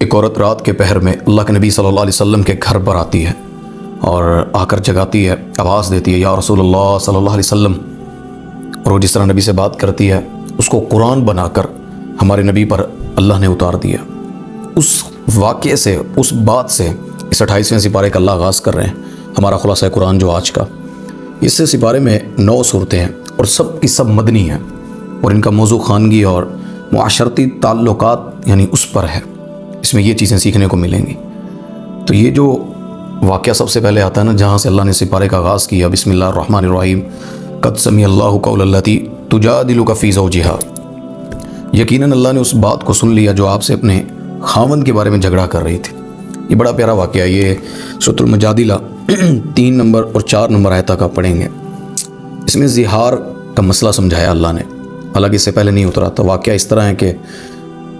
ایک عورت رات کے پہر میں اللہ کے نبی صلی اللہ علیہ وسلم کے گھر پر آتی ہے اور آ کر جگاتی ہے، آواز دیتی ہے، یا رسول اللہ صلی اللہ علیہ وسلم۔ اور وہ جس طرح نبی سے بات کرتی ہے اس کو قرآن بنا کر ہمارے نبی پر اللہ نے اتار دیا۔ اس واقعے سے، اس بات سے اس 28ویں سپارے کا اللہ آغاز کر رہے ہیں، ہمارا خلاصہ قرآن جو آج کا۔ اس سپارے میں 9 صورتیں ہیں اور سب کی سب مدنی ہیں، اور ان کا موضوع خانگی اور معاشرتی تعلقات یعنی اس پر ہے۔ اس میں یہ چیزیں سیکھنے کو ملیں گی۔ تو یہ جو واقعہ سب سے پہلے آتا ہے نا، جہاں سے اللہ نے سپارے کا آغاز کیا، بسم اللہ الرحمن الرحیم، قد سمع اللہ قول التی تجادلک فی زوجہا، یقیناً اللہ نے اس بات کو سن لیا جو آپ سے اپنے خاوند کے بارے میں جھگڑا کر رہی تھی۔ یہ بڑا پیارا واقعہ ہے، یہ سورۃ المجادلہ 3 نمبر اور 4 نمبر آیت تک آپ پڑھیں گے۔ اس میں زہار کا مسئلہ سمجھایا اللہ نے، حالانکہ اس سے پہلے نہیں اترا تھا۔ واقعہ اس طرح ہے کہ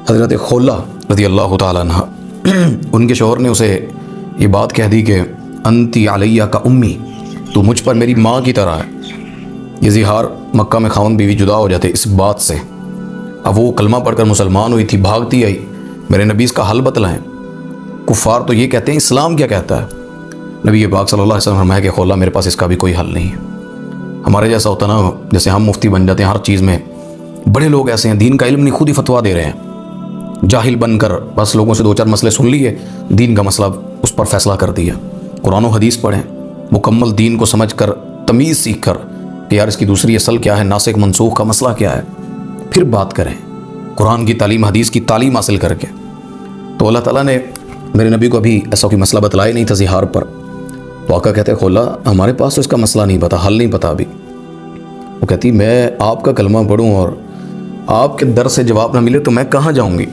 حضرت خولہ رضی اللہ تعالیٰ عنہ، ان کے شوہر نے اسے یہ بات کہہ دی کہ انتی علیہ کا امی، تو مجھ پر میری ماں کی طرح ہے۔ یہ زہار مکہ میں خاوند بیوی جدا ہو جاتے اس بات سے۔ اب وہ کلمہ پڑھ کر مسلمان ہوئی تھی، بھاگتی آئی، میرے نبی اس کا حل بتلائیں۔ کفار تو یہ کہتے ہیں، اسلام کیا کہتا ہے؟ نبی پاک صلی اللہ علیہ وسلم فرمایا کہ خولہ میرے پاس اس کا بھی کوئی حل نہیں ہے۔ ہمارے جیسا ہوتا نا، جیسے ہم مفتی بن جاتے ہیں ہر چیز میں، بڑے لوگ ایسے ہیں دین کا علم نہیں، خود ہی فتویٰ دے رہے ہیں، جاہل بن کر بس لوگوں سے 2-4 مسئلے سن لیے، دین کا مسئلہ اس پر فیصلہ کر دیا۔ قرآن و حدیث پڑھیں، مکمل دین کو سمجھ کر، تمیز سیکھ کر کہ یار اس کی دوسری اصل کیا ہے، ناسخ منسوخ کا مسئلہ کیا ہے، پھر بات کریں قرآن کی تعلیم، حدیث کی تعلیم حاصل کر کے۔ تو اللہ تعالیٰ نے میرے نبی کو ابھی ایسا کوئی مسئلہ بتلایا نہیں تھا زہار پر۔ تو آقا کہتے ہیں خولہ ہمارے پاس تو اس کا مسئلہ نہیں پتا، حل نہیں پتا ابھی۔ وہ کہتی میں آپ کا کلمہ پڑھوں اور آپ کے در سے جواب نہ ملے تو میں کہاں جاؤں گی؟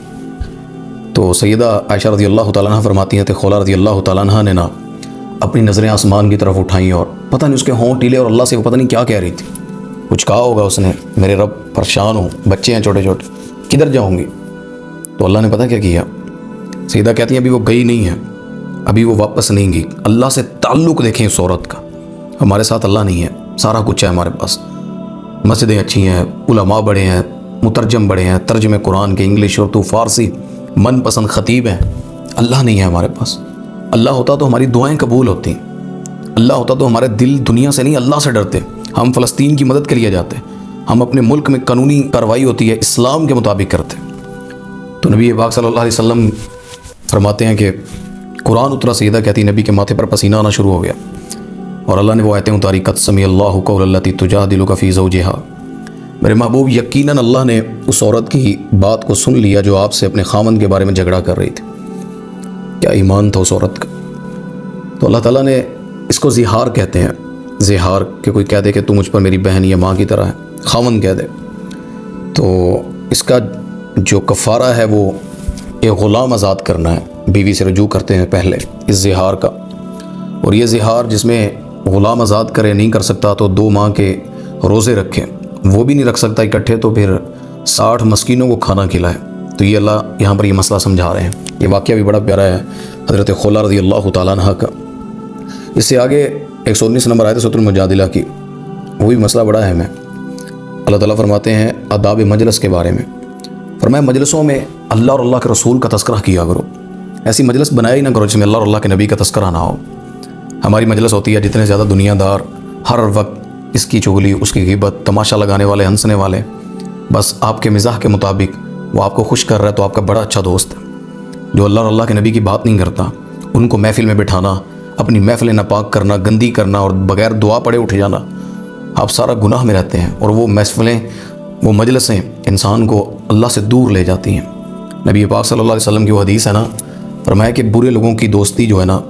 تو سیدہ عائشہ رضی اللہ تعالیٰ عنہ فرماتی ہیں کہ خولہ رضی اللہ تعالیٰ عنہ نے نا اپنی نظریں آسمان کی طرف اٹھائیں، اور پتہ نہیں اس کے ہونٹ ٹیلے، اور اللہ سے وہ پتہ نہیں کیا کہہ رہی تھی۔ کچھ کہا ہوگا اس نے، میرے رب پریشان ہوں، بچے ہیں چھوٹے چھوٹے، کدھر جاؤں گی؟ تو اللہ نے پتہ کیا کیا؟ سیدہ کہتی ہیں ابھی وہ گئی نہیں ہے، ابھی وہ واپس نہیں گئی۔ اللہ سے تعلق دیکھیں اس عورت کا۔ ہمارے ساتھ اللہ نہیں ہے، سارا کچھ ہے ہمارے پاس، مسجدیں اچھی ہیں، علماء بڑے ہیں، مترجم بڑے ہیں، ترجمے قرآن کے انگلش اردو فارسی، من پسند خطیب ہیں۔ اللہ نہیں ہے ہمارے پاس۔ اللہ ہوتا تو ہماری دعائیں قبول ہوتی، اللہ ہوتا تو ہمارے دل دنیا سے نہیں اللہ سے ڈرتے، ہم فلسطین کی مدد کے لیے جاتے، ہم اپنے ملک میں قانونی کارروائی ہوتی ہے اسلام کے مطابق کرتے۔ تو نبی پاک صلی اللہ علیہ وسلم فرماتے ہیں کہ قرآن اترا، سیدہ کہتی نبی کے ماتھے پر پسینہ آنا شروع ہو گیا، اور اللہ نے وہ آیتیں اتاری، قد سمع اللہ قول التی تجادلک فی زوجہا، میرے محبوب یقیناً اللہ نے اس عورت کی بات کو سن لیا جو آپ سے اپنے خاوند کے بارے میں جھگڑا کر رہی تھی۔ کیا ایمان تھا اس عورت کا! تو اللہ تعالیٰ نے اس کو زہار کہتے ہیں، زہار کہ کوئی کہہ دے کہ تو مجھ پر میری بہن یا ماں کی طرح ہے، خاوند کہہ دے، تو اس کا جو کفارہ ہے وہ ایک غلام آزاد کرنا ہے۔ بیوی سے رجوع کرتے ہیں پہلے اس زہار کا، اور یہ زہار جس میں غلام آزاد کرے نہیں کر سکتا تو 2 ماہ کے روزے رکھیں، وہ بھی نہیں رکھ سکتا اکٹھے تو پھر 60 مسکینوں کو کھانا کھلائے۔ تو یہ اللہ یہاں پر یہ مسئلہ سمجھا رہے ہیں۔ یہ واقعہ بھی بڑا پیارا ہے حضرت خولہ رضی اللہ تعالیٰ عنہ کا۔ اس سے آگے 119 نمبر آیت سورۃ المجادلہ کی، وہ بھی مسئلہ بڑا اہم ہے۔ اللہ تعالیٰ فرماتے ہیں آداب مجلس کے بارے میں، فرمایا مجلسوں میں اللہ اور اللہ کے رسول کا تذکرہ کیا کرو، ایسی مجلس بنایا ہی نہ کرو جس میں اللہ اور اللہ کے نبی کا تذکرہ نہ ہو۔ ہماری مجلس ہوتی ہے جتنے زیادہ دنیا دار، ہر وقت اس کی چغلی، اس کی غیبت، تماشا لگانے والے، ہنسنے والے، بس آپ کے مزاح کے مطابق وہ آپ کو خوش کر رہا ہے تو آپ کا بڑا اچھا دوست ہے۔ جو اللہ اور اللہ کے نبی کی بات نہیں کرتا، ان کو محفل میں بٹھانا، اپنی محفل ناپاک کرنا، گندی کرنا اور بغیر دعا پڑے اٹھ جانا، آپ سارا گناہ میں رہتے ہیں، اور وہ محفلیں، وہ مجلسیں انسان کو اللہ سے دور لے جاتی ہیں۔ نبی پاک صلی اللہ علیہ وسلم کی وہ حدیث ہے نا، فرمایا کہ برے لوگوں کی دوستی جو ہے نا،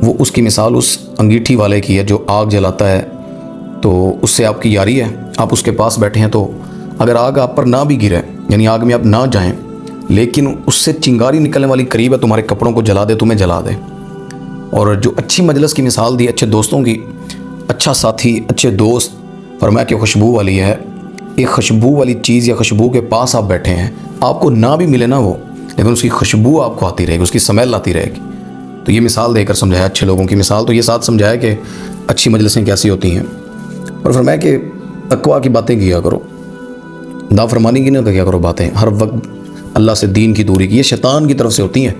وہ اس کی مثال اس انگیٹھی والے کی ہے جو آگ جلاتا ہے، تو اس سے آپ کی یاری ہے، آپ اس کے پاس بیٹھے ہیں تو اگر آگ آپ پر نہ بھی گرے، یعنی آگ میں آپ نہ جائیں، لیکن اس سے چنگاری نکلنے والی قریب ہے، تمہارے کپڑوں کو جلا دے، تمہیں جلا دے۔ اور جو اچھی مجلس کی مثال دی، اچھے دوستوں کی، اچھا ساتھی، اچھے دوست، فرمایا کہ خوشبو والی ہے۔ ایک خوشبو والی چیز یا خوشبو کے پاس آپ بیٹھے ہیں، آپ کو نہ بھی ملے نا وہ، لیکن اس کی خوشبو آپ کو آتی رہے گی، اس کی سمیل آتی رہے گی۔ تو یہ مثال دے کر سمجھایا اچھے لوگوں کی مثال، تو یہ ساتھ سمجھایا کہ اچھی مجلسیں کیسی ہوتی ہیں، اور فرمایا کہ تقویٰ کی باتیں کیا کرو، نافرمانی کی نہ کیا کرو باتیں، ہر وقت اللہ سے دین کی دوری کی، یہ شیطان کی طرف سے ہوتی ہیں۔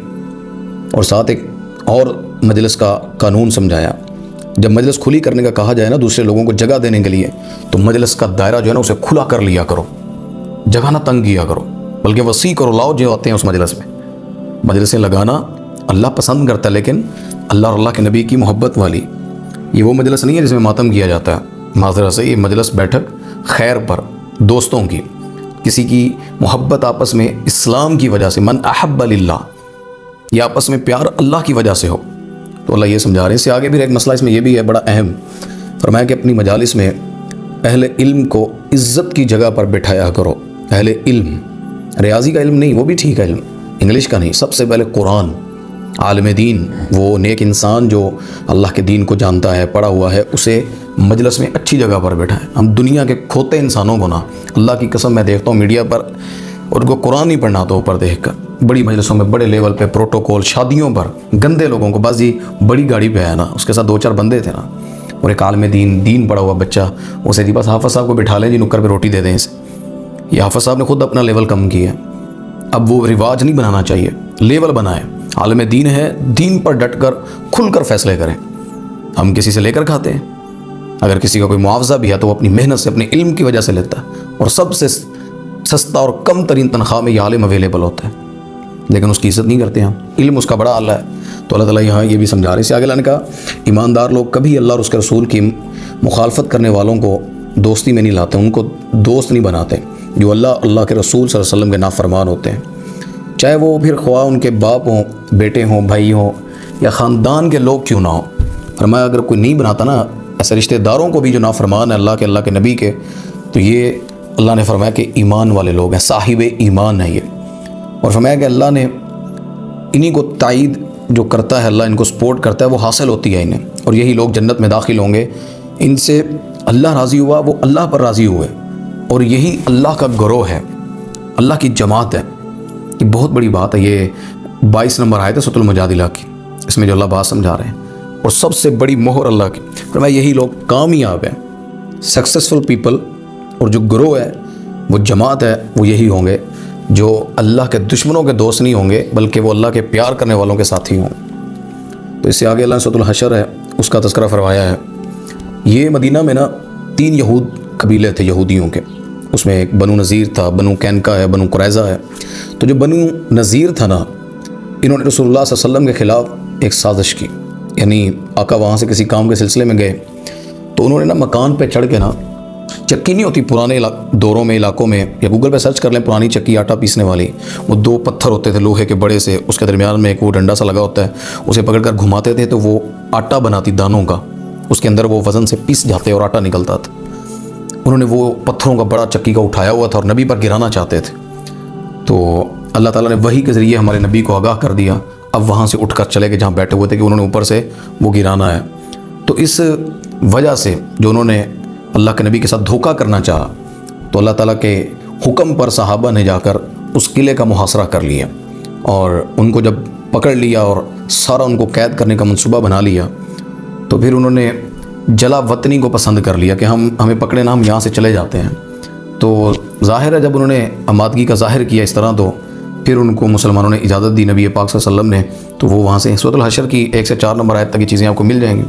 اور ساتھ ایک اور مجلس کا قانون سمجھایا، جب مجلس کھلی کرنے کا کہا جائے نا دوسرے لوگوں کو جگہ دینے کے لیے، تو مجلس کا دائرہ جو ہے نا اسے کھلا کر لیا کرو، جگہ نہ تنگ کیا کرو، بلکہ وسیع کرو، لاؤ جو آتے ہیں اس مجلس میں۔ مجلسیں لگانا اللہ پسند کرتا ہے، لیکن اللہ اور اللہ کے نبی کی محبت والی، یہ وہ مجلس نہیں ہے جس میں ماتم کیا جاتا ہے۔ معذرت سے یہ مجلس بیٹھک خیر پر، دوستوں کی، کسی کی محبت آپس میں اسلام کی وجہ سے، من احب للہ، یہ آپس میں پیار اللہ کی وجہ سے ہو، تو اللہ یہ سمجھا رہے ہیں۔ اس سے آگے بھی ایک مسئلہ اس میں یہ بھی ہے بڑا اہم، فرمایا کہ اپنی مجالس میں اہل علم کو عزت کی جگہ پر بٹھایا کرو۔ اہل علم، ریاضی کا علم نہیں، وہ بھی ٹھیک ہے علم، انگلش کا نہیں، سب سے پہلے قرآن، عالم دین، وہ نیک انسان جو اللہ کے دین کو جانتا ہے، پڑھا ہوا ہے، اسے مجلس میں اچھی جگہ پر بیٹھائیں۔ ہم دنیا کے کھوتے انسانوں کو نا، اللہ کی قسم میں دیکھتا ہوں میڈیا پر، ان کو قرآن نہیں پڑھنا تو اوپر دیکھ کر بڑی مجلسوں میں، بڑے لیول پہ پروٹوکول، شادیوں پر گندے لوگوں کو، بازی بڑی گاڑی پہ ہے نا، اس کے ساتھ 2-4 بندے تھے نا، اور ایک عالم دین پڑھا ہوا بچہ، اسے جی بس حافظ صاحب کو بٹھا لیں جی، نکر پہ روٹی دے دیں اسے۔ یہ حافظ صاحب نے خود اپنا لیول کم کیا ہے، اب وہ رواج نہیں بنانا چاہیے، لیول بنائیں۔ عالم دین ہے، دین پر ڈٹ کر کھل کر فیصلے کریں۔ ہم کسی سے لے کر کھاتے ہیں، اگر کسی کا کوئی معاوضہ بھی ہے تو وہ اپنی محنت سے، اپنے علم کی وجہ سے لیتا ہے، اور سب سے سستا اور کم ترین تنخواہ میں یہ عالم اویلیبل ہوتا ہے، لیکن اس کی عزت نہیں کرتے ہم، علم اس کا بڑا اعلیٰ ہے۔ تو اللہ تعالیٰ یہاں یہ بھی سمجھا رہے ہیں۔ اس سے آگے اللہ نے کہا ایماندار لوگ کبھی اللہ اور اس کے رسول کی مخالفت کرنے والوں کو دوستی میں نہیں لاتے، ان کو دوست نہیں بناتے جو اللہ کے رسول صلی اللہ علیہ وسلم کے نافرمان ہوتے ہیں، چاہے وہ پھر خواہ ان کے باپ ہوں، بیٹے ہوں، بھائی ہوں، یا خاندان کے لوگ کیوں نہ ہوں۔ فرمایا اگر کوئی نہیں بناتا نا ایسے رشتہ داروں کو بھی جو نافرمان ہے اللہ کے نبی کے، تو یہ اللہ نے فرمایا کہ ایمان والے لوگ ہیں، صاحب ایمان ہے یہ۔ اور فرمایا کہ اللہ نے انہی کو تائید جو کرتا ہے، اللہ ان کو سپورٹ کرتا ہے، وہ حاصل ہوتی ہے انہیں، اور یہی لوگ جنت میں داخل ہوں گے۔ ان سے اللہ راضی ہوا، وہ اللہ پر راضی ہوئے، اور یہی اللہ کا گروہ ہے، اللہ کی جماعت ہے۔ یہ بہت بڑی بات ہے۔ یہ 22 نمبر آیت ہے سورۃ المجادلہ کی، اس میں جو اللہ بات سمجھا رہے ہیں، اور سب سے بڑی مہر اللہ کی، فرمایا یہی لوگ کامیاب ہیں، سکسیسفل پیپل، اور جو گروہ ہے، وہ جماعت ہے، وہ یہی ہوں گے جو اللہ کے دشمنوں کے دوست نہیں ہوں گے، بلکہ وہ اللہ کے پیار کرنے والوں کے ساتھی ہوں۔ تو اس سے آگے اللہ نے سورۃ الحشر ہے اس کا تذکرہ فرمایا ہے۔ یہ مدینہ میں نا 3 یہود قبیلے تھے یہودیوں کے، اس میں ایک بنو نذیر تھا، بنو کینکا ہے، بنو قریظہ ہے۔ تو جو بنو نذیر تھا نا، انہوں نے رسول اللہ صلی اللہ علیہ وسلم کے خلاف ایک سازش کی، یعنی آقا وہاں سے کسی کام کے سلسلے میں گئے، تو انہوں نے نا مکان پہ چڑھ کے نا، چکی نہیں ہوتی پرانے دوروں میں، علاقوں میں، یا گوگل پہ سرچ کر لیں پرانی چکی آٹا پیسنے والی، وہ 2 پتھر ہوتے تھے لوہے کے بڑے سے، اس کے درمیان میں ایک وہ ڈنڈا سا لگا ہوتا ہے، اسے پکڑ کر گھماتے تھے تو وہ آٹا بناتی دانوں کا، اس کے اندر وہ وزن سے پیس جاتے اور آٹا نکلتا تھا۔ انہوں نے وہ پتھروں کا بڑا چکی کا اٹھایا ہوا تھا اور نبی پر گرانا چاہتے تھے، تو اللہ تعالیٰ نے وحی کے ذریعے ہمارے نبی کو آگاہ کر دیا، اب وہاں سے اٹھ کر چلے گئے جہاں بیٹھے ہوئے تھے کہ انہوں نے اوپر سے وہ گرانا ہے۔ تو اس وجہ سے جو انہوں نے اللہ کے نبی کے ساتھ دھوکہ کرنا چاہا، تو اللہ تعالیٰ کے حکم پر صحابہ نے جا کر اس قلعے کا محاصرہ کر لیا، اور ان کو جب پکڑ لیا اور سارا ان کو قید کرنے کا منصوبہ بنا لیا، تو پھر انہوں نے جلا وطنی کو پسند کر لیا کہ ہمیں پکڑے نہ، ہم یہاں سے چلے جاتے ہیں۔ تو ظاہر ہے جب انہوں نے آمادگی کا ظاہر کیا اس طرح، تو پھر ان کو مسلمانوں نے اجازت دی نبی پاک صلی اللہ علیہ وسلم نے، تو وہ وہاں سے سورۃ الحشر کی 1 سے 4 نمبر آیت تک کی چیزیں آپ کو مل جائیں گی۔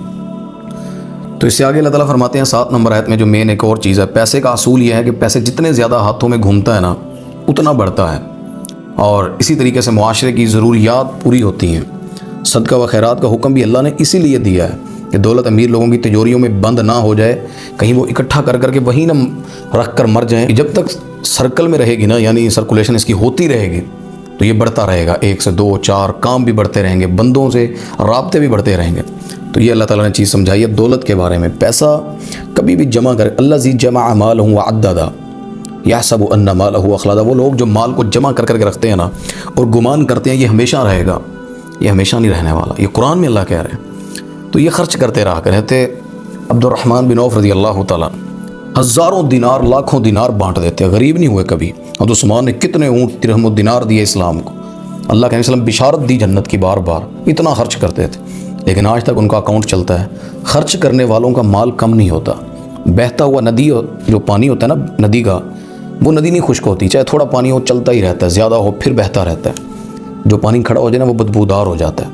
تو اس سے آگے اللہ تعالیٰ فرماتے ہیں 7 نمبر آیت میں جو مین ایک اور چیز ہے، پیسے کا اصول یہ ہے کہ پیسے جتنے زیادہ ہاتھوں میں گھومتا ہے نا، اتنا بڑھتا ہے، اور اسی طریقے سے معاشرے کی ضروریات پوری ہوتی ہیں۔ صدقہ و خیرات کا حکم بھی اللہ نے اسی لیے دیا ہے کہ دولت امیر لوگوں کی تجوریوں میں بند نہ ہو جائے، کہیں وہ اکٹھا کر کر کے وہیں نہ رکھ کر مر جائیں۔ جب تک سرکل میں رہے گی نا، یعنی سرکولیشن اس کی ہوتی رہے گی، تو یہ بڑھتا رہے گا، 1 سے 2 4 کام بھی بڑھتے رہیں گے، بندوں سے رابطے بھی بڑھتے رہیں گے۔ تو یہ اللہ تعالیٰ نے چیز سمجھائی ہے دولت کے بارے میں۔ پیسہ کبھی بھی جمع کرے، الذی جمع مالہ وعددہ یحسب ان مالہ اخلدہ، وہ لوگ جو مال کو جمع کر کر کے رکھتے ہیں نا، اور گمان کرتے ہیں یہ ہمیشہ رہے گا، یہ ہمیشہ نہیں رہنے والا، یہ قرآن میں اللہ کہہ رہے ہیں۔ تو یہ خرچ کرتے رہا کرتے عبد الرحمن بن عوف رضی اللہ تعالیٰ ہزاروں دینار، لاکھوں دینار بانٹ دیتے، غریب نہیں ہوئے کبھی۔ حضرت عثمان نے کتنے اونٹ درہم و دینار دیے اسلام کو، اللہ کے نبی صلی اللہ علیہ وسلم بشارت دی جنت کی بار بار، اتنا خرچ کرتے تھے، لیکن آج تک ان کا اکاؤنٹ چلتا ہے۔ خرچ کرنے والوں کا مال کم نہیں ہوتا۔ بہتا ہوا ندی جو پانی ہوتا ہے نا ندی کا، وہ ندی نہیں خشک ہوتی، چاہے تھوڑا پانی ہو چلتا ہی رہتا ہے، زیادہ ہو پھر بہتا رہتا ہے۔ جو پانی کھڑا ہو جائے نا وہ بدبودار ہو جاتا ہے،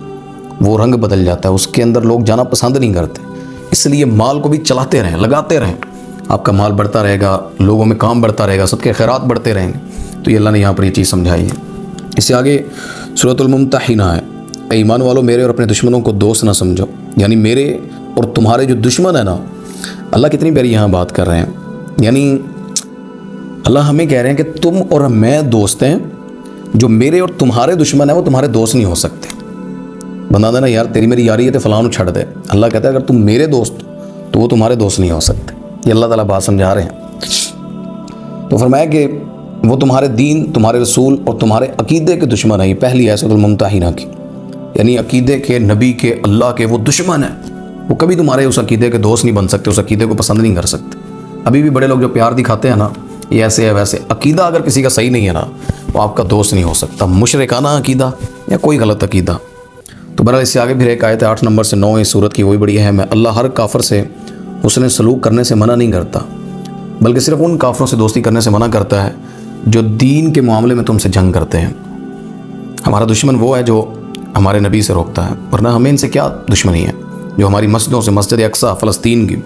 وہ رنگ بدل جاتا ہے، اس کے اندر لوگ جانا پسند نہیں کرتے۔ اس لیے مال کو بھی چلاتے رہیں، لگاتے رہیں، آپ کا مال بڑھتا رہے گا، لوگوں میں کام بڑھتا رہے گا، صدقے خیرات بڑھتے رہیں گے۔ تو یہ اللہ نے یہاں پر یہ چیز سمجھائی ہے۔ اس سے آگے سورۃ الممتحنہ ہے، اے ایمان والو میرے اور اپنے دشمنوں کو دوست نہ سمجھو، یعنی میرے اور تمہارے جو دشمن ہیں نا، اللہ کتنی پیاری یہاں بات کر رہے ہیں، یعنی اللہ ہمیں کہہ رہے ہیں کہ تم اور میں دوست ہیں، جو میرے اور تمہارے دشمن ہیں وہ تمہارے دوست نہیں ہو سکتے۔ بنا دینا یار تیری میری یاری ہے تو فلاں چھڑ دے، اللہ کہتا ہے اگر تم میرے دوست تو وہ تمہارے دوست نہیں ہو سکتے۔ یہ اللہ تعالیٰ بات سمجھا رہے ہیں۔ تو فرمایا کہ وہ تمہارے دین، تمہارے رسول اور تمہارے عقیدے کے دشمن ہیں۔ یہ پہلی ہے سورۃ الممتحنہ کی، یعنی عقیدے کے، نبی کے، اللہ کے وہ دشمن ہیں، وہ کبھی تمہارے اس عقیدے کے دوست نہیں بن سکتے، اس عقیدے کو پسند نہیں کر سکتے۔ ابھی بھی بڑے لوگ جو پیار دکھاتے ہیں نا، یہ ایسے ہے ویسے، عقیدہ اگر کسی کا صحیح نہیں ہے نا وہ آپ کا دوست نہیں ہو سکتا، مشرکانہ عقیدہ یا کوئی غلط عقیدہ۔ تو بہرحال اس سے آگے پھر ایک آیت 8 نمبر سے 9 اس سورت کی، وہی بڑی اہم ہے۔ اللہ ہر کافر سے حسن سلوک کرنے سے منع نہیں کرتا، بلکہ صرف ان کافروں سے دوستی کرنے سے منع کرتا ہے جو دین کے معاملے میں تم سے جنگ کرتے ہیں۔ ہمارا دشمن وہ ہے جو ہمارے نبی سے روکتا ہے، ورنہ ہمیں ان سے کیا دشمنی ہے؟ جو ہماری مسجدوں سے، مسجد اقصیٰ فلسطین کی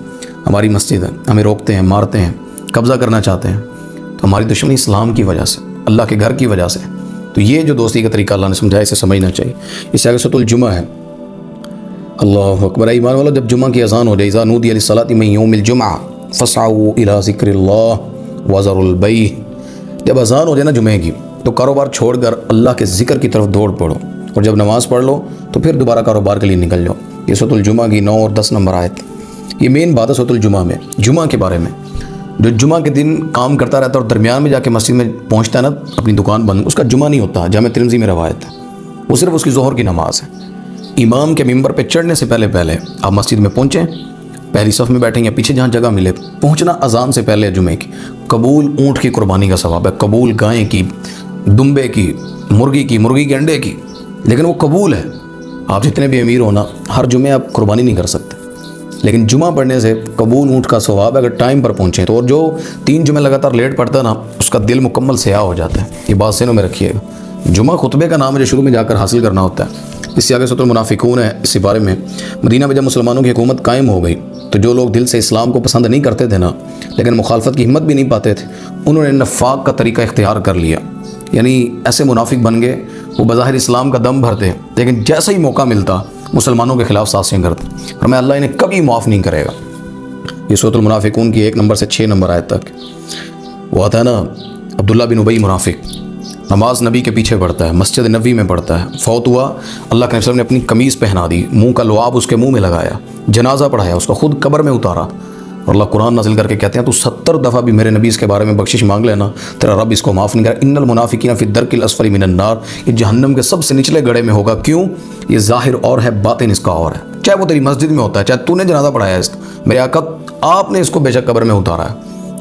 ہماری مسجد ہے، ہمیں روکتے ہیں، مارتے ہیں، قبضہ کرنا چاہتے ہیں، تو ہماری دشمنی اسلام کی وجہ سے، اللہ کے گھر کی وجہ سے۔ تو یہ جو دوستی کا طریقہ اللہ نے سمجھایا، اسے سمجھنا چاہیے۔ اس سے آگے سورۃ الجمعہ ہے، اللہ اکبر۔ ایمان والا جب جمعہ کی اذان ہو جائے، اذا نودی للصلاۃ من یوم الجمعہ فاسعوا الی ذکر اللہ وذروا البیع، جب اذان ہو جائے نا جمعے کی تو کاروبار چھوڑ کر اللہ کے ذکر کی طرف دوڑ پڑو، اور جب نماز پڑھ لو تو پھر دوبارہ کاروبار کے لیے نکل جاؤ۔ یہ سورۃ الجمعہ کی 9 اور 10 نمبر آیت، یہ مین بات ہے سورۃ الجمعہ میں، جمعہ کے بارے میں۔ جو جمعہ کے دن کام کرتا رہتا ہے اور درمیان میں جا کے مسجد میں پہنچتا ہے نا اپنی دکان بند، اس کا جمعہ نہیں ہوتا۔ جامع ترمذی میں روایت ہے، وہ صرف اس کی ظہر کی نماز ہے۔ امام کے ممبر پہ چڑھنے سے پہلے آپ مسجد میں پہنچیں، پہلی صف میں بیٹھیں یا پیچھے جہاں جگہ ملے، پہنچنا اذان سے پہلے جمعے کی۔ قبول اونٹ کی قربانی کا ثواب ہے، قبول گائے کی، دمبے کی، مرغی کے انڈے کی، لیکن وہ قبول ہے۔ آپ جتنے بھی امیر ہونا، ہر جمعے آپ قربانی نہیں کر سکتے، لیکن جمعہ پڑھنے سے قبول اونٹ کا ثواب ہے اگر ٹائم پر پہنچیں تو۔ اور جو 3 جمعے لگاتار لیٹ پڑتا ہے نا، اس کا دل مکمل سیاہ ہو جاتا ہے۔ یہ بات ذہنوں میں رکھیے گا، جمعہ خطبے کا نام ہے جو شروع میں جا کر حاصل کرنا ہوتا ہے۔ اس سے آگے سورۃ المنافقون ہے، اسی بارے میں۔ مدینہ میں جب مسلمانوں کی حکومت قائم ہو گئی تو جو لوگ دل سے اسلام کو پسند نہیں کرتے تھے نا، لیکن مخالفت کی ہمت بھی نہیں پاتے تھے، انہوں نے نفاق کا طریقہ اختیار کر لیا، یعنی ایسے منافق بن گئے، وہ بظاہر اسلام کا دم بھرتے لیکن جیسا ہی موقع ملتا مسلمانوں کے خلاف سازشیں کرتے۔ فرمایا اللہ انہیں کبھی معاف نہیں کرے گا۔ یہ سورۃ المنافقون کی 1 نمبر سے 6 نمبر آیت تک۔ وہ آتا ہے نا عبداللہ بن ابی منافق، نماز نبی کے پیچھے پڑھتا ہے، مسجد نبوی میں پڑھتا ہے، فوت ہوا، اللہ کے نبی نے اپنی قمیض پہنا دی، منہ کا لعاب اس کے منہ میں لگایا، جنازہ پڑھایا، اس کو خود قبر میں اتارا، اور اللہ قرآن نازل کر کے کہتے ہیں تو 70 دفعہ بھی میرے نبی اس کے بارے میں بخشش مانگ لینا، تیرا رب اس کو معاف نہیں کرے۔ ان المنافقین فی الدرک الاسفل من النار، یہ جہنم کے سب سے نچلے گڑھے میں ہوگا۔ کیوں؟ یہ ظاہر اور ہے، باطن اس کا اور ہے، چاہے وہ تیری مسجد میں ہوتا ہے، چاہے تو نے جنازہ پڑھایا ہے اس کا، میرے آقا آپ نے اس کو بے شک قبر میں اتارا ہے،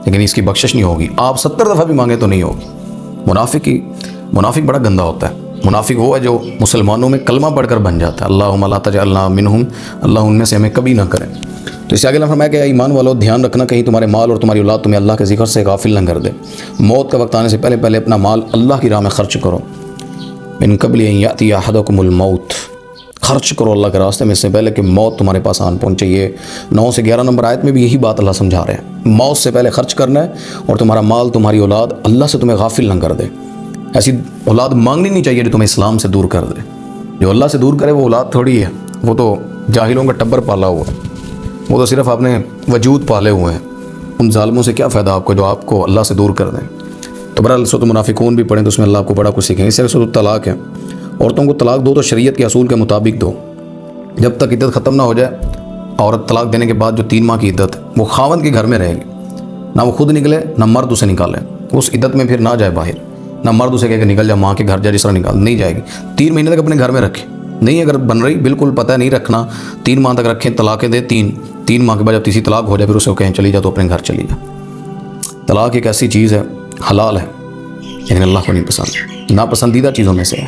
لیکن اس کی بخشش نہیں ہوگی، آپ 70 دفعہ بھی مانگے تو نہیں ہوگی۔ منافق بڑا گندا ہوتا ہے۔ منافق وہ ہے جو مسلمانوں میں کلمہ پڑھ کر بن جاتا ہے، اللہم لا تجعلنا منہم، اللہ ان میں سے ہمیں کبھی نہ کرے۔ تو اس سے آگے اللہ فرمایا کہ ایمان والو دھیان رکھنا کہیں تمہارے مال اور تمہاری اولاد تمہیں اللہ کے ذکر سے غافل نہ کر دے۔ موت کا وقت آنے سے پہلے اپنا مال اللہ کی راہ میں خرچ کرو، من قبل ان یاتی احدکم الموت، خرچ کرو اللہ کے راستے میں اس سے پہلے کہ موت تمہارے پاس آن پہنچے۔ یہ 9 سے 11 نمبر آیت میں بھی یہی بات اللہ سمجھا رہے ہیں، موت سے پہلے خرچ کرنا ہے، اور تمہارا مال تمہاری اولاد اللہ سے تمہیں غافل نہ کر دے۔ ایسی اولاد مانگنی نہیں چاہیے جو تمہیں اسلام سے دور کر دے۔ جو اللہ سے دور کرے وہ اولاد تھوڑی ہے، وہ تو جاہلوں کا ٹبر پالا ہوا ہے، وہ تو صرف اپنے وجود پالے ہوئے ہیں۔ ان ظالموں سے کیا فائدہ آپ کو جو آپ کو اللہ سے دور کر دیں۔ تو بہرحال سورۃ المنافقون بھی پڑھیں تو اس میں اللہ آپ کو بڑا کچھ سیکھیں۔ اس سے سورۃ الطلاق ہے، عورتوں کو طلاق دو تو شریعت کے اصول کے مطابق دو، جب تک عدت ختم نہ ہو جائے۔ عورت طلاق دینے کے بعد جو 3 ماہ کی عدت ہے وہ خاوند کے گھر میں رہے گی، نہ وہ خود نکلے نہ مرد اسے نکالے، اس عدت میں پھر نہ جائے باہر، نہ مرد اسے کہے کہ نکل جا، ماں کے گھر جا، جس طرح نکال نہیں جائے گی۔ 3 مہینے تک اپنے گھر میں رکھے، نہیں اگر بن رہی بالکل پتہ نہیں رکھنا، 3 ماہ تک رکھیں، طلاقیں دے 3 ماہ کے بعد جب تیسری طلاق ہو جائے پھر اسے کہیں چلی جا تو اپنے گھر چلی جا۔ طلاق ایک ایسی چیز ہے حلال ہے لیکن اللہ کو نہیں پسند، ناپسندیدہ چیزوں میں سے ہے،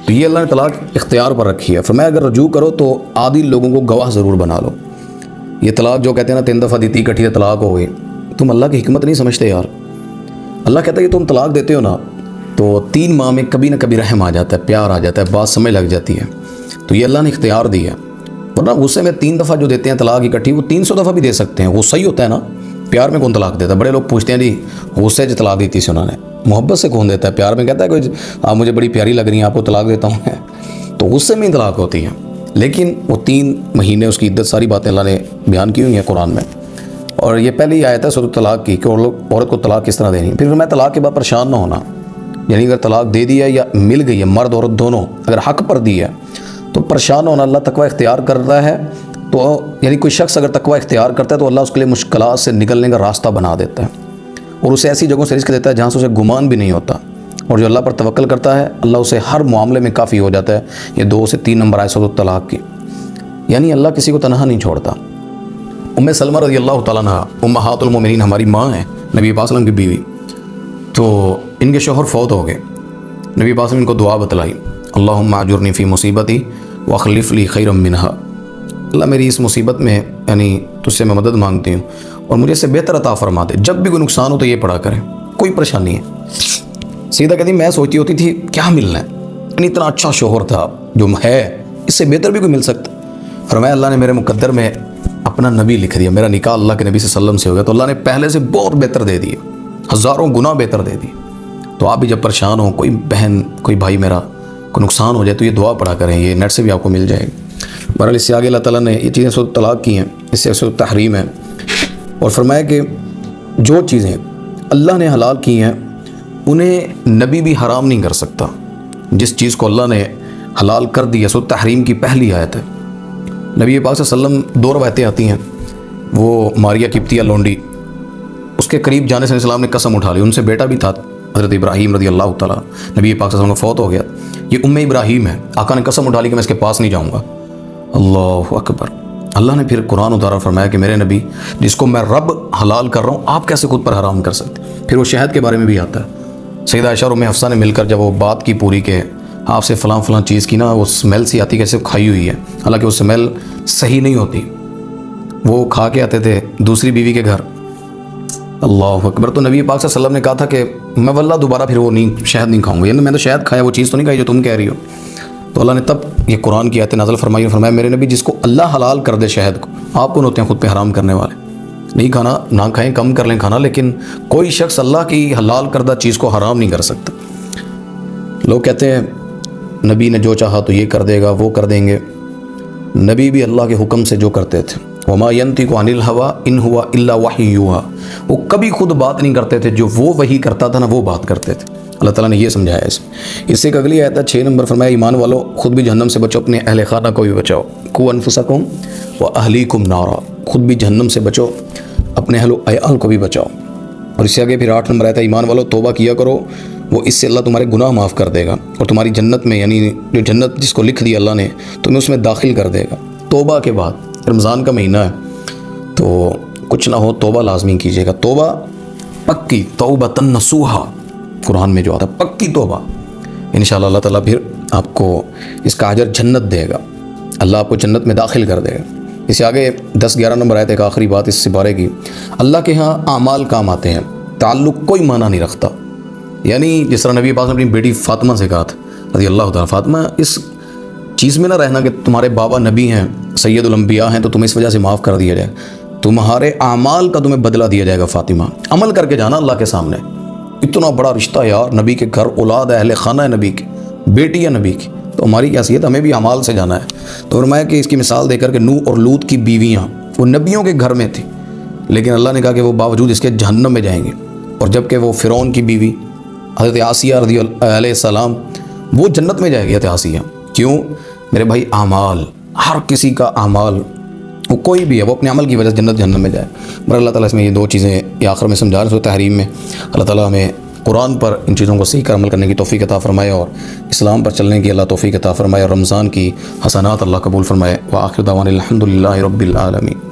تو یہ اللہ نے طلاق اختیار پر رکھی ہے۔ فرمایا اگر رجوع کرو تو عادل لوگوں کو گواہ ضرور بنا لو۔ یہ طلاق جو کہتے ہیں نا 3 دفعہ دی 30 کٹھی طلاق ہو گئی، تم اللہ کی حکمت نہیں سمجھتے یار۔ اللہ کہتا ہے کہ تم طلاق دیتے ہو نا تو 3 ماہ میں کبھی نہ کبھی رحم آ جاتا ہے، پیار آ جاتا ہے، بات سمجھ لگ جاتی ہے، تو یہ اللہ نے اختیار دیا ہے۔ ورنہ غصے میں 3 دفعہ جو دیتے ہیں طلاق اکٹھی، وہ 300 دفعہ بھی دے سکتے ہیں، غصہ ہی ہوتا ہے نا، پیار میں کون طلاق دیتا ہے؟ بڑے لوگ پوچھتے ہیں جی غصے سے طلاق دیتی سے انہوں نے، محبت سے کون دیتا ہے؟ پیار میں کہتا ہے کوئی آپ مجھے بڑی پیاری لگ رہی ہیں، آپ کو طلاق دیتا ہوں تو غصے میں ہی طلاق ہوتی ہے۔ لیکن وہ 3 مہینے اس کی عدت، ساری باتیں اللہ نے بیان کی ہوئی ہیں قرآن میں، اور یہ پہلی آیت ہے سورۃ طلاق کی کہ عورت کو طلاق کس طرح دینی۔ پھر میں طلاق کے بعد پریشان نہ ہونا، یعنی اگر طلاق دے دیا یا مل گئی ہے، مرد عورت دونوں اگر حق پر دی ہے تو پریشان ہونا، اللہ تقوی اختیار کر رہا ہے تو یعنی کوئی شخص اگر تقوی اختیار کرتا ہے تو اللہ اس کے لیے مشکلات سے نکلنے کا راستہ بنا دیتا ہے، اور اسے ایسی جگہوں سے رزق دیتا ہے جہاں سے اسے گمان بھی نہیں ہوتا، اور جو اللہ پر توکل کرتا ہے اللہ اسے ہر معاملے میں کافی ہو جاتا ہے۔ یہ 2 سے 3 نمبر آئے سورۃ طلاق کی، یعنی اللہ کسی کو تنہا نہیں چھوڑتا۔ ام سلمہ رضی اللہ تعالیٰ عنہا امہات المومنین ہماری ماں ہیں، نبی پاک صلی اللہ علیہ وسلم کی بیوی، تو ان کے شوہر فوت ہو گئے، نبی پاک صلی اللہ علیہ وسلم ان کو دعا بتلائی، اللہم اجرنی فی مصیبتی واخلف لی خیرا منہا، اللہ میری اس مصیبت میں یعنی تجھ سے میں مدد مانگتی ہوں اور مجھے اس سے بہتر عطا فرما دے، جب بھی کوئی نقصان ہو تو یہ پڑھا کریں، کوئی پریشانی ہے۔ سیدھا کہتی میں سوچتی ہوتی تھی کیا ملنا ہے، یعنی اتنا اچھا شوہر تھا جو ہے، اس سے بہتر بھی کوئی مل سکتا۔ فرمایا اللہ نے میرے مقدر میں اپنا نبی لکھ دیا، میرا نکاح اللہ کے نبی صلی اللہ علیہ وسلم سے ہو گیا، تو اللہ نے پہلے سے بہت بہتر دے دیے، ہزاروں گنا بہتر دے دی۔ تو آپ بھی جب پریشان ہوں، کوئی بہن کوئی بھائی میرا کوئی نقصان ہو جائے تو یہ دعا پڑھا کریں، یہ نیٹ سے بھی آپ کو مل جائے گی۔ بہرحال اس سے آگے اللہ تعالیٰ نے یہ چیزیں سورۃ طلاق کی ہیں، اس سے سورۃ تحریم ہے، اور فرمایا کہ جو چیزیں اللہ نے حلال کی ہیں انہیں نبی بھی حرام نہیں کر سکتا۔ جس چیز کو اللہ نے حلال کر دیا، سورۃ تحریم کی پہلی آیت ہے۔ نبی پاک صلی اللہ علیہ وسلم 2 روایتیں آتی ہیں، وہ ماریہ قبطیہ لونڈی، اس کے قریب جانے سے السلام نے قسم اٹھا لی، ان سے بیٹا بھی تھا حضرت ابراہیم رضی اللہ تعالیٰ، نبی پاک صلی اللہ علیہ وسلم کا فوت ہو گیا، یہ ابراہیم ہے، آقا نے قسم اٹھا لی کہ میں اس کے پاس نہیں جاؤں گا۔ اللہ اکبر۔ اللہ نے پھر قرآن اتارا، فرمایا کہ میرے نبی جس کو میں رب حلال کر رہا ہوں آپ کیسے خود پر حرام کر سکتے؟ پھر وہ شہد کے بارے میں بھی آتا ہے، سیدہ عائشہ اور ام حفصہ نے مل کر جب وہ بات کی پوری کہ آپ سے فلاں فلاں چیز کی نا وہ سمیل سی آتی کیسے کھائی ہوئی ہے، حالانکہ وہ سمیل صحیح نہیں ہوتی، وہ کھا کے آتے تھے دوسری بیوی کے گھر۔ اللہ اکبر۔ تو نبی پاک صلی اللہ علیہ وسلم نے کہا تھا کہ میں واللہ دوبارہ پھر وہ نہیں شہد نہیں کھاؤں گا، یعنی میں تو شہد کھایا، وہ چیز تو نہیں کھائی جو تم کہہ رہی ہو۔ تو اللہ نے تب یہ قرآن کی آیت نازل فرمائی، فرمایا میرے نبی جس کو اللہ حلال کر دے شہد کو، آپ کون ہوتے ہیں خود پہ حرام کرنے والے؟ نہیں کھانا، نہ کھائیں، کم کر لیں کھانا، لیکن کوئی شخص اللہ کی حلال کردہ چیز کو حرام نہیں کر سکتا۔ لوگ کہتے ہیں نبی نے جو چاہا تو یہ کر دے گا، وہ کر دیں گے، نبی بھی اللہ کے حکم سے جو کرتے تھے، وما ينطق عن الهوى ان هو الا وحی یوحى، وہ کبھی خود بات نہیں کرتے تھے، جو وہ وحی کرتا تھا نا وہ بات کرتے تھے۔ اللہ تعالیٰ نے یہ سمجھایا اس سے ایک اگلی آیت ہے 6 نمبر، فرمایا ایمان والو خود بھی جہنم سے بچو، اپنے اہل خانہ کو بھی بچاؤ، قوا انفسکم واہلیکم نارا، خود بھی جہنم سے بچو اپنے اہل و عیال کو بھی بچاؤ۔ اور اس سے آگے پھر 8 نمبر آیت ہے ایمان والو توبہ کیا کرو، وہ اس سے اللہ تمہارے گناہ معاف کر دے گا اور تمہاری جنت میں، یعنی جو جنت جس کو لکھ دیا اللہ نے تمہیں اس میں داخل کر دے گا۔ توبہ کے بعد رمضان کا مہینہ ہے تو کچھ نہ ہو توبہ لازمی کیجیے گا، توبہ پکی، توبۃ نصوحا قرآن میں جو آتا ہے، پکی توبہ، انشاءاللہ اللہ تعالیٰ پھر آپ کو اس کا اجر جنت دے گا، اللہ آپ کو جنت میں داخل کر دے گا۔ اس سے آگے 10-11 نمبر آیت ایک آخری بات اس سپارے کی، اللہ کے ہاں اعمال کام آتے ہیں، تعلق کوئی معنی نہیں رکھتا، یعنی جس طرح نبی پاک نے اپنی بیٹی فاطمہ سے کہا تھا رضی اللہ تعالیٰ، فاطمہ اس چیز میں نہ رہنا کہ تمہارے بابا نبی ہیں، سید الانبیاء ہیں تو تمہیں اس وجہ سے معاف کر دیا جائے، تمہارے اعمال کا تمہیں بدلہ دیا جائے گا فاطمہ، عمل کر کے جانا اللہ کے سامنے، اتنا بڑا رشتہ یار، نبی کے گھر اولاد ہے، اہل خانہ ہے نبی کی، بیٹی ہے نبی کی، تو ہماری حیثیت ہمیں بھی اعمال سے جانا ہے۔ تو فرمایا کہ اس کی مثال دے کر کہ نوح اور لوط کی بیویاں وہ نبیوں کے گھر میں تھی، لیکن اللہ نے کہا کہ وہ باوجود اس کے جہنم میں جائیں گے، اور جبکہ وہ فرعون کی بیوی حضرت آسیہ رضی اللہ علیہ السلام وہ جنت میں جائے گی، حضرت آسیہ، کیوں؟ میرے بھائی اعمال، ہر کسی کا اعمال، وہ کوئی بھی ہے وہ اپنے عمل کی وجہ سے جنت جہنم میں جائے۔ مگر اللہ تعالیٰ اس میں یہ 2 چیزیں یہ آخر میں سمجھا رہے ہیں تحریم میں، اللہ تعالیٰ ہمیں قرآن پر ان چیزوں کو سیکھ کر عمل کرنے کی توفیق عطا فرمائے، اور اسلام پر چلنے کی اللہ توفیق عطا فرمائے، اور رمضان کی حسنات اللہ قبول فرمائے۔ وآخر دعوانا الحمد للہ رب العالمین۔